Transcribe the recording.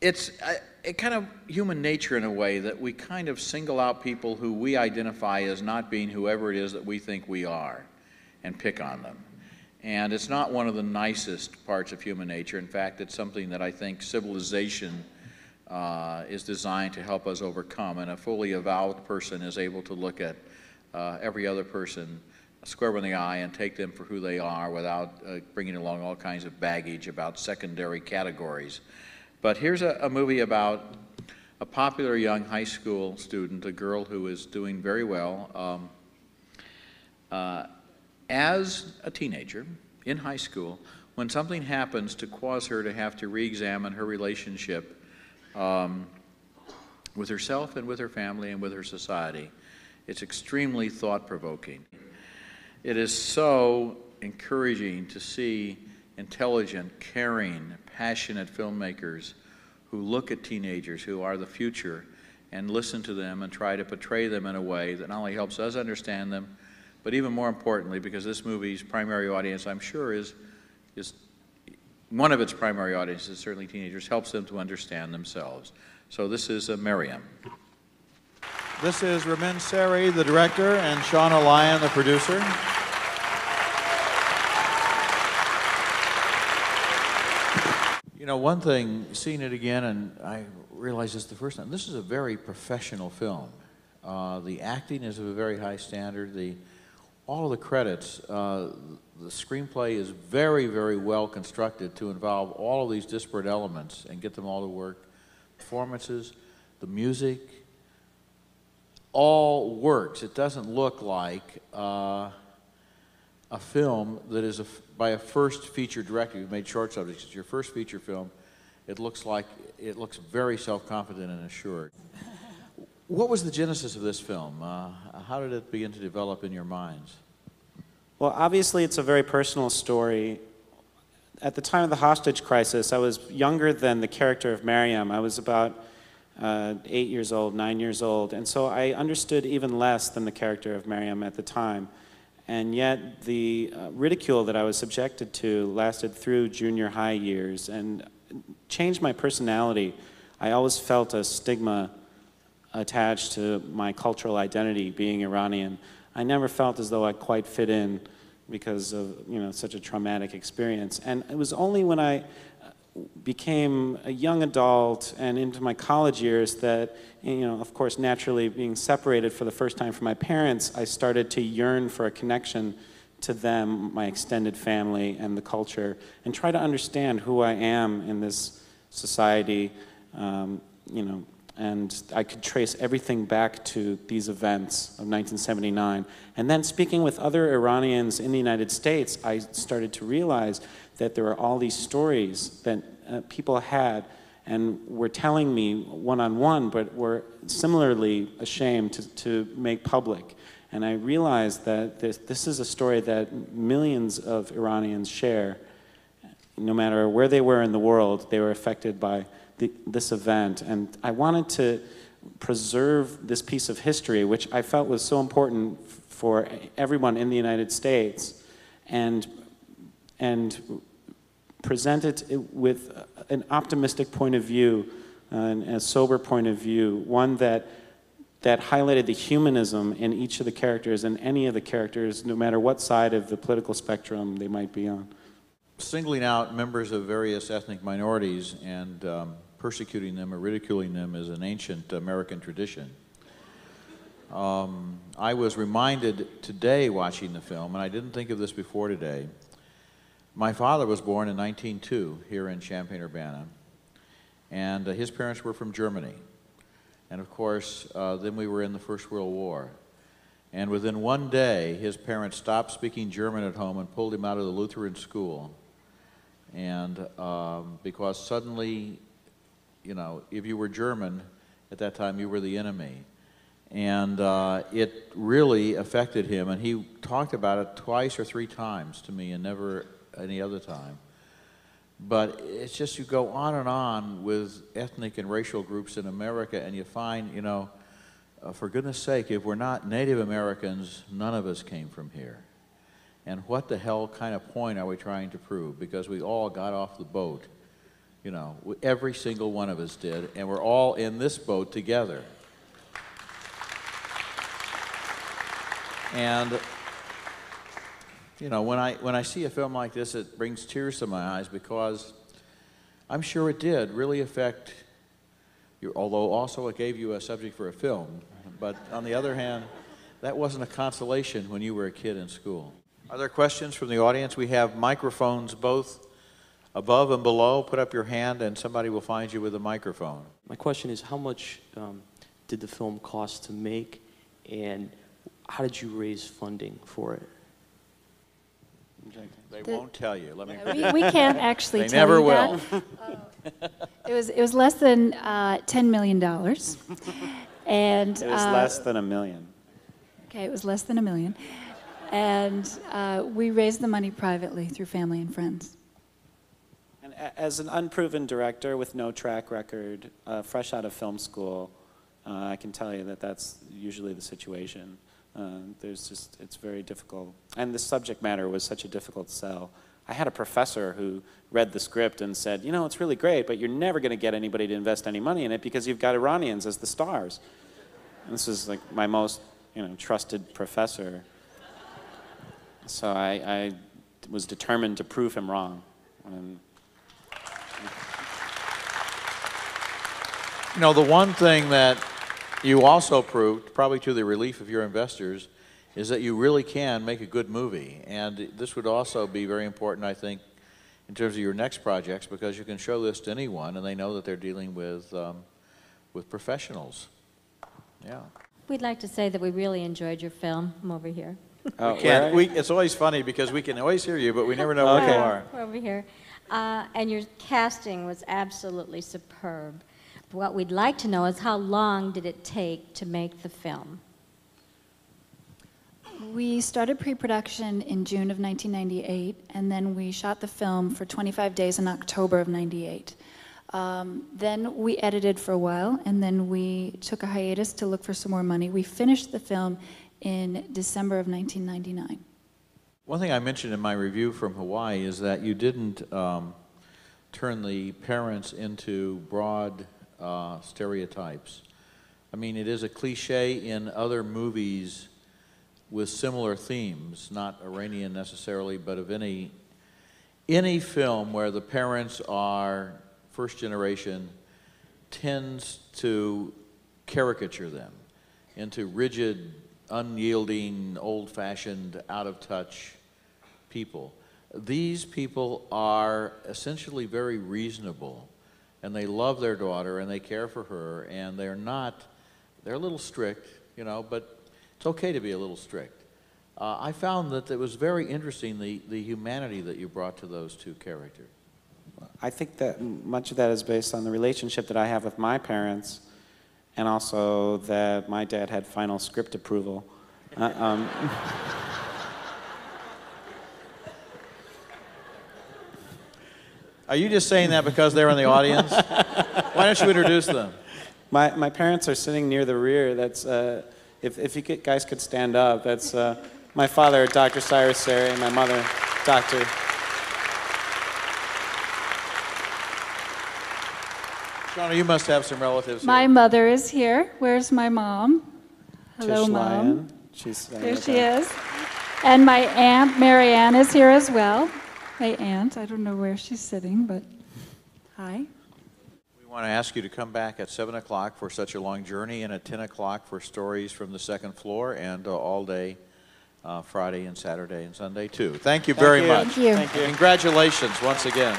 it's a kind of human nature in a way that we kind of single out people who we identify as not being whoever it is that we think we are and pick on them. And it's not one of the nicest parts of human nature. In fact, it's something that I think civilization is designed to help us overcome, and a fully evolved person is able to look at every other person square in the eye and take them for who they are without bringing along all kinds of baggage about secondary categories. But here's a movie about a popular young high school student, a girl who is doing very well. As a teenager in high school, when something happens to cause her to have to re-examine her relationship with herself and with her family and with her society, it's extremely thought-provoking. It is so encouraging to see intelligent, caring, passionate filmmakers who look at teenagers who are the future and listen to them and try to portray them in a way that not only helps us understand them, but even more importantly, because this movie's primary audience, I'm sure, is one of its primary audiences, certainly teenagers, helps them to understand themselves. So this is Maryam. This is Ramin Serry, the director, and Shauna Lyon, the producer. You know, one thing, seeing it again, and I realized this the first time, this is a very professional film. The acting is of a very high standard. All of the credits, the screenplay is very, very well constructed to involve all of these disparate elements and get them all to work. Performances, the music, all works. It doesn't look like a film that is by a first feature director. You've made short subjects. It's your first feature film. It looks very self-confident and assured. What was the genesis of this film? How did it begin to develop in your minds? Well, obviously it's a very personal story. At the time of the hostage crisis, I was younger than the character of Mariam. I was about 8 years old, 9 years old, and so I understood even less than the character of Mariam at the time. And yet the ridicule that I was subjected to lasted through junior high years and changed my personality. I always felt a stigma attached to my cultural identity, being Iranian. I never felt as though I quite fit in because of, such a traumatic experience. And it was only when I became a young adult and into my college years that, of course, naturally being separated for the first time from my parents, I started to yearn for a connection to them, my extended family, and the culture, and try to understand who I am in this society, and I could trace everything back to these events of 1979. And then speaking with other Iranians in the United States, I started to realize that there were all these stories that people had and were telling me one-on-one, but were similarly ashamed to make public. And I realized that this is a story that millions of Iranians share. No matter where they were in the world, they were affected by this event, and I wanted to preserve this piece of history, which I felt was so important for everyone in the United States, and present it with an optimistic point of view, and a sober point of view, one that highlighted the humanism in each of the characters and any of the characters, no matter what side of the political spectrum they might be on. Singling out members of various ethnic minorities and persecuting them or ridiculing them is an ancient American tradition. I was reminded today watching the film, and I didn't think of this before today. My father was born in 1902 here in Champaign-Urbana, and his parents were from Germany. And of course, then we were in the First World War. And within one day, his parents stopped speaking German at home and pulled him out of the Lutheran school. And because suddenly, if you were German at that time, you were the enemy. And it really affected him, and he talked about it twice or three times to me and never any other time. But it's just you go on with ethnic and racial groups in America, and you find, for goodness sake, if we're not Native Americans, none of us came from here. And what the hell kind of point are we trying to prove? Because we all got off the boat You know, every single one of us did, and we're all in this boat together. And, you know, when I see a film like this, it brings tears to my eyes because I'm sure it did really affect you, although also it gave you a subject for a film. But on the other hand, that wasn't a consolation when you were a kid in school. Are there questions from the audience? We have microphones both above and below. Put up your hand and somebody will find you with a microphone. My question is, how much did the film cost to make, and how did you raise funding for it? They won't tell you. Let me. We can't actually They tell never you will. that. It was less than $10 million, and It was less than $1 million. okay, it was less than $1 million, and we raised the money privately through family and friends. And as an unproven director with no track record, fresh out of film school, I can tell you that that's usually the situation. It's very difficult. And the subject matter was such a difficult sell. I had a professor who read the script and said, you know, it's really great, but you're never going to get anybody to invest any money in it because you've got Iranians as the stars. And this is like my most, you know, trusted professor. So I was determined to prove him wrong. And You know, the one thing that you also proved, probably to the relief of your investors, is that you really can make a good movie. And this would also be very important, I think, in terms of your next projects, because you can show this to anyone and they know that they're dealing with professionals. Yeah. We'd like to say that we really enjoyed your film. I'm over here. It's always funny because we can always hear you, but we never know where you are. We're over here. And your casting was absolutely superb. What we'd like to know is how long did it take to make the film? We started pre-production in June of 1998, and then we shot the film for 25 days in October of '98. Then we edited for a while, and then we took a hiatus to look for some more money. We finished the film in December of 1999. One thing I mentioned in my review from Hawaii is that you didn't turn the parents into broad stereotypes. I mean, it is a cliche in other movies with similar themes, not Iranian necessarily, but of any film where the parents are first generation tends to caricature them into rigid, unyielding, old-fashioned, out-of-touch people. These people are essentially very reasonable, and they love their daughter and they care for her, and they're a little strict, you know, but it's okay to be a little strict. I found that it was very interesting, the humanity that you brought to those two characters. I think that much of that is based on the relationship that I have with my parents, and also that my dad had final script approval. Are you just saying that because they're in the audience? Why don't you introduce them? My parents are sitting near the rear. That's if you guys could stand up. That's my father, Dr. Ramin Serry, and my mother, Dr. Shauna, you must have some relatives My here. mother is here. Where's my mom? Hello, Tish Mom. Lyon. She's There she is. And my aunt, Mariam, is here as well. My aunt, I don't know where she's sitting, but hi. We want to ask you to come back at 7 o'clock for Such a Long Journey, and at 10 o'clock for Stories from the Second Floor, and all day Friday and Saturday and Sunday too. Thank you very much. Thank you. Thank you. Congratulations once again.